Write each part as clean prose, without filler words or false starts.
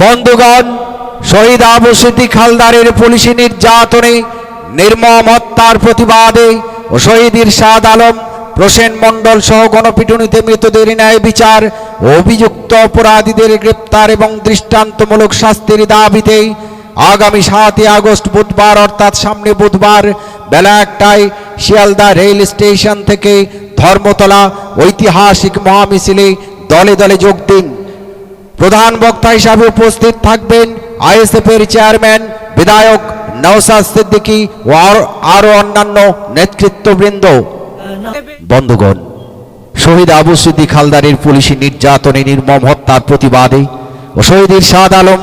বন্ধুগণ, শহীদ আবু সিদ্দিক হালদারের পুলিশি নির্যাতনে নির্মম হত্যার প্রতিবাদে ও শহীদ ইরশাদ আলম, প্রসেন মণ্ডল সহ গণপিটুনিতে মৃতদের ন্যায় বিচার ও অভিযুক্ত অপরাধীদের গ্রেপ্তার এবং দৃষ্টান্তমূলক শাস্তির দাবিতে আগামী 7 আগস্ট বুধবার অর্থাৎ সামনে বুধবার বেলা 1টায় শিয়ালদা রেল স্টেশন থেকে ধর্মতলা ঐতিহাসিক মহামিছিলে দলে দলে যোগ দিন। প্রধান বক্তা হিসাবে উপস্থিত থাকবেন আইএসএফের চেয়ারম্যান বিধায়ক নওশাদ সিদ্দিকী ও আরো অন্যান্য নেতৃত্ববৃন্দ। বন্ধুগণ, শহীদ আবু সিদ্দিক হালদারের পুলিশি নির্যাতনে নির্মম হত্যার প্রতিবাদে ও শহীদ ইরশাদ আলম,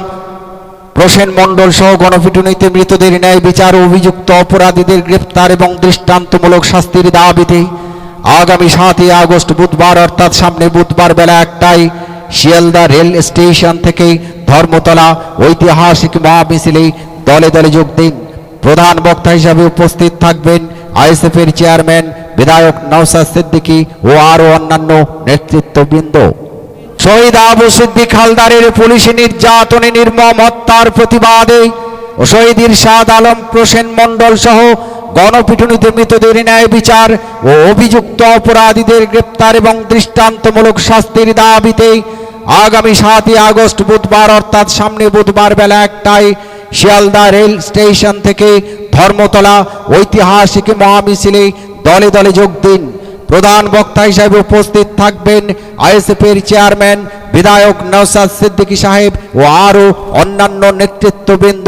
প্রসেন মণ্ডল সহ গণপিটুনিতে মৃতদের ন্যায় বিচার ও অভিযুক্ত অপরাধীদের গ্রেপ্তার এবং দৃষ্টান্তমূলক শাস্তির দাবিতে আগামী 7 আগস্ট বুধবার অর্থাৎ সামনে বুধবার বেলা 1টায় শিয়ালদা রেল স্টেশন থেকে ধর্মতলা ঐতিহাসিক মহামিছিলে দলে দলে যোগ দিন। প্রধান বক্তা হিসাবে উপস্থিত থাকবেন আইএসএফের চেয়ারম্যান বিধায়ক নওশাদ সিদ্দিকী ও আরো অন্যান্য নেতৃত্ববৃন্দ। শহীদ আবু সিদ্দিক হালদারের পুলিশি নির্যাতনে নির্মম হত্যার প্রতিবাদে ও শহীদ ইরশাদ আলম, প্রসেন মণ্ডল সহ গণপিটুনিতে মৃতদের ন্যায় বিচার ও অভিযুক্ত অপরাধীদের গ্রেপ্তার এবং দৃষ্টান্তমূলক শাস্তির দাবিতে আগামী 7 আগস্ট বুধবার অর্থাৎ সামনে বুধবার বেলা 1টায় শিয়ালদা রেল স্টেশন থেকে ধর্মতলা ঐতিহাসিক মহামিছিলে দলে দলে যোগ দিন। প্রধান বক্তা হিসেবে উপস্থিত থাকবেন আইএসএফের চেয়ারম্যান বিধায়ক নওশাদ সিদ্দিকী সাহেব ও আরো অন্যান্য নেতৃত্ববৃন্দ।